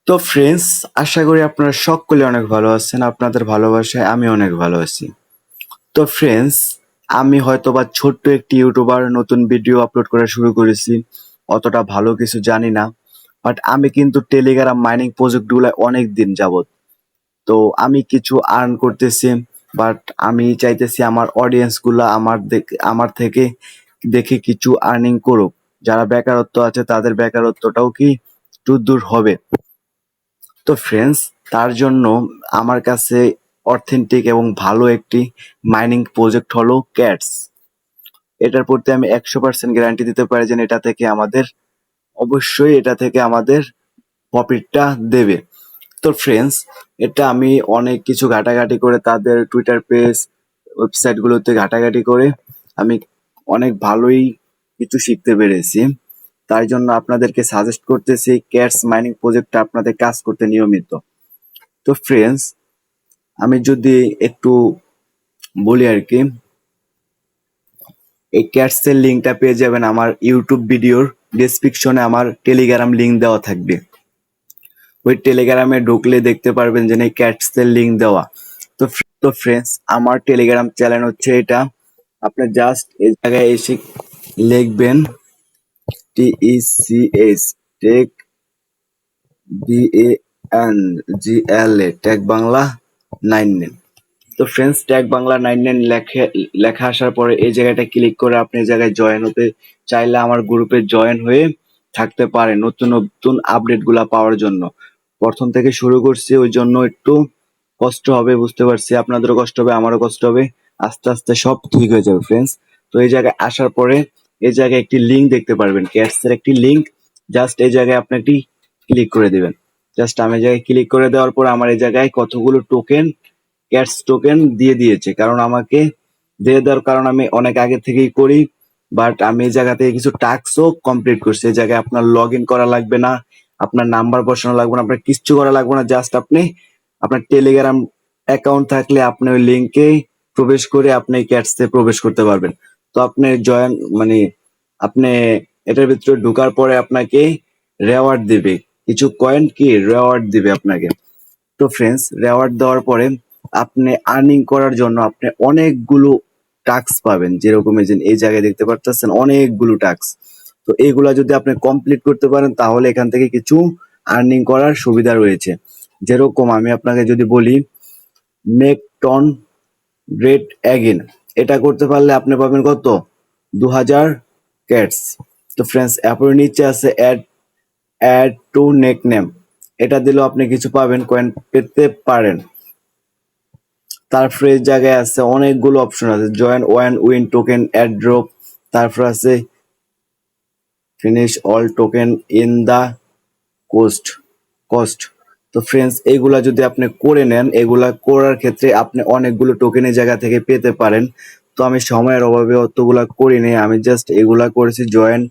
তো ফ্রেন্ডস, আশা করি আপনারা সকলে অনেক ভালো আছেন। আপনাদের ভালোবাসায় আমি অনেক ভালো আছি। তো ফ্রেন্ডস, আমি হয়তোবা ছোট্ট একটি ইউটিউবার, নতুন ভিডিও আপলোড করা শুরু করেছি। অতটা ভালো কিছু জানি না, বাট আমি কিন্তু টেলিগ্রাম মাইনিং প্রজেক্টগুলো অনেক দিন যাবত। তো আমি কিছু আর্ন করতেছি, বাট আমি চাইতেছি আমার অডিয়েন্স গুলা আমার থেকে দেখে কিছু আর্নিং করুক। যারা বেকারত্ব আছে তাদের বেকারত্বটাও কি একটু দূর হবে। তো ফ্রেন্ডস, তার জন্য আমার কাছে অথেন্টিক এবং ভালো একটি মাইনিং প্রজেক্ট হলো ক্যাটস। এটার প্রতি আমি 100% গ্যারান্টি দিতে পারি যে এটা থেকে আমাদের প্রফিটটা দেবে। তো ফ্রেন্ডস, এটা আমি অনেক কিছু ঘাটাঘাটি করে তাদের টুইটার পেজ, ওয়েবসাইট গুলোতে ঘাটাঘাটি করে আমি অনেক ভালোই কিছু শিখতে পেরেছি। তাই জন্য আপনাদেরকে সাজেস্ট করতেছি ক্যাটস মাইনিং প্রজেক্টটা আপনাদের কাজ করতে নিয়মিত। তো ফ্রেন্ডস, আমি যদি একটু বলি আর কি, এই ক্যাটস এর লিঙ্কটা পেয়ে যাবেন আমার ইউটিউব ভিডিওর ডেসক্রিপশনে। আমার টেলিগ্রাম লিঙ্ক দেওয়া থাকবে। ওই টেলিগ্রামে ঢুকলে দেখতে পারবেন যে এই ক্যাটস এর লিঙ্ক দেওয়া। তো ফ্রেন্ডস, আমার টেলিগ্রাম চ্যানেল হচ্ছে এটা। আপনি জাস্ট এই জায়গায় এসে লিখবেন TECH take BANGLA tag Bangla 99। তো ফ্রেন্ডস, ট্যাগ বাংলা 99 লেখা আসার পরে এই জায়গাটা ক্লিক করে আপনি এই জায়গায় জয়েন হতে চাইলে আমার গ্রুপে জয়েন হয়ে থাকতে পারেন নতুন নতুন আপডেট গুলা পাওয়ার জন্য। প্রথম থেকে শুরু করছি, ওই জন্য একটু কষ্ট হবে, বুঝতে পারছি। আপনাদেরও কষ্ট হবে, আমারও কষ্ট হবে। আস্তে আস্তে সব ঠিক হয়ে যাবে ফ্রেন্ডস। তো এই জায়গায় আসার পরে এই জায়গায় একটি লিঙ্ক দেখতে পারবেন, ক্যাটস এর একটি লিঙ্ক। জাস্ট এই জায়গায় আপনি একটি ক্লিক করে দিবেন। জাস্ট আমি এই জায়গায় ক্লিক করে দেওয়ার পর আমার এই জায়গায় কতগুলো টোকেন, ক্যাটস টোকেন দিয়ে দিয়েছে। কারণ আমাকে দিয়ে দেওয়ার কারণ আমি অনেক আগে থেকেই করি, বাট আমি এই জায়গা থেকে কিছু টাস্কও কমপ্লিট করছি। এই জায়গায় আপনার লগ ইন করা লাগবে না, আপনার নাম্বার বসানো লাগবে না, আপনার কিচ্ছু করা লাগবে না। জাস্ট আপনি আপনার টেলিগ্রাম অ্যাকাউন্ট থাকলে আপনি ওই লিঙ্কে প্রবেশ করে আপনি ক্যাটসে প্রবেশ করতে পারবেন। তো আপনি জয়েন মানে আপনি এটার ভিতরে ঢোকার পরে আপনাকে রেওয়ার্ড দিবে, কিছু কয়েন কি রেওয়ার্ড দিবে আপনাকে। তো ফ্রেন্ডস, রেওয়ার্ড দেওয়ার পরে আপনি আর্নিং করার জন্য আপনি অনেকগুলো টাস্ক পাবেন। যেরকম এই জায়গায় দেখতে পাচ্ছেন অনেকগুলো টাস্ক। তো এইগুলা যদি আপনি কমপ্লিট করতে পারেন তাহলে এখান থেকে কিছু আর্নিং করার সুবিধা রয়েছে। যেরকম আমি আপনাকে যদি বলি, মেক টন গ্রেট অ্যাগেন, এটা করতে পারলে আপনি পাবেন কত, 2000 ক্যাটস। তো ফ্রেন্ডস, এরপরে নিচে আছে অ্যাড টু নেক নেম, এটা দিলেও আপনি কিছু পাবেন, কয়েন পেতে পারেন। তারপরে এই জায়গায় আছে অনেকগুলো অপশন আছে, join one win token add drop, তারপর আছে finish all token in the cost. তো ফ্রেন্ডস, এইগুলা যদি আপনি করে নেন, এগুলা করার ক্ষেত্রে আপনি অনেকগুলো টোকেনের জায়গা থেকে পেতে পারেন। তো আমি সময়ের অভাবে অতগুলা করিনি, আমি জাস্ট এগুলা করেছি জয়েন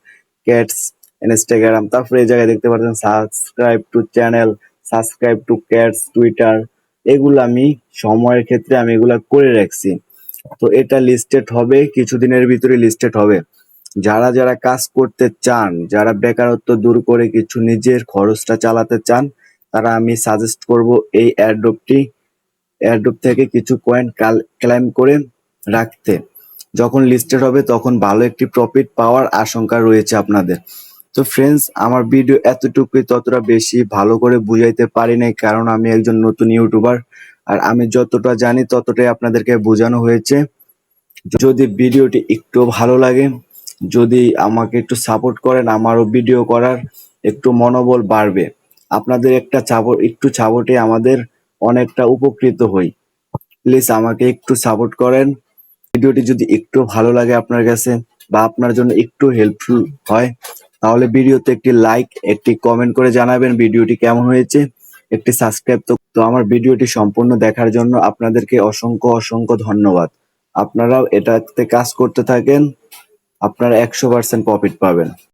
ক্যাটস ইনস্টাগ্রাম। তারপরে এই জায়গায় দেখতে পাচ্ছেন subscribe to channel, subscribe to cats Twitter. এগুলো আমি সময়ের ক্ষেত্রে আমি এগুলা করে রাখছি। তো এটা লিস্টেড হবে, কিছুদিনের ভিতরে লিস্টেড হবে। যারা যারা কাজ করতে চান, যারা বেকারত্ব দূর করে কিছু নিজের খরচটা চালাতে চান, তারা আমি সাজেস্ট করব এই এয়ারড্রপ থেকে কিছু কয়েন ক্লাইম করে রাখতে। যখন লিস্টেড হবে তখন ভালো একটি প্রফিট পাওয়ার আশঙ্কা রয়েছে আপনাদের। তো ফ্রেন্ডস, আমার ভিডিও এতটুকুই, ততটা বেশি ভালো করে বুঝাইতে পারি নাই, কারণ আমি একজন নতুন ইউটিউবার। আর আমি যতটা জানি ততটাই আপনাদেরকে বোঝানো হয়েছে। যদি ভিডিওটি একটু ভালো লাগে, যদি আমাকে একটু সাপোর্ট করেন, আমারও ভিডিও করার একটু মনোবল বাড়বে। আপনাদের একটু সাপোর্টে আমাদের অনেকটা উপকৃত হই। প্লিজ আমাকে একটু সাপোর্ট করেন। ভিডিওটি যদি একটু ভালো লাগে আপনার কাছে বা আপনার জন্য একটু হেল্পফুল হয়, তাহলে ভিডিওতে একটি লাইক, একটি কমেন্ট করে জানাবেন ভিডিওটি কেমন হয়েছে, একটি সাবস্ক্রাইব। তো আমার ভিডিওটি সম্পূর্ণ দেখার জন্য আপনাদেরকে অসংখ্য অসংখ্য ধন্যবাদ। আপনারাও এটাতে কাজ করতে থাকেন, আপনারা 100% প্রফিট পাবেন।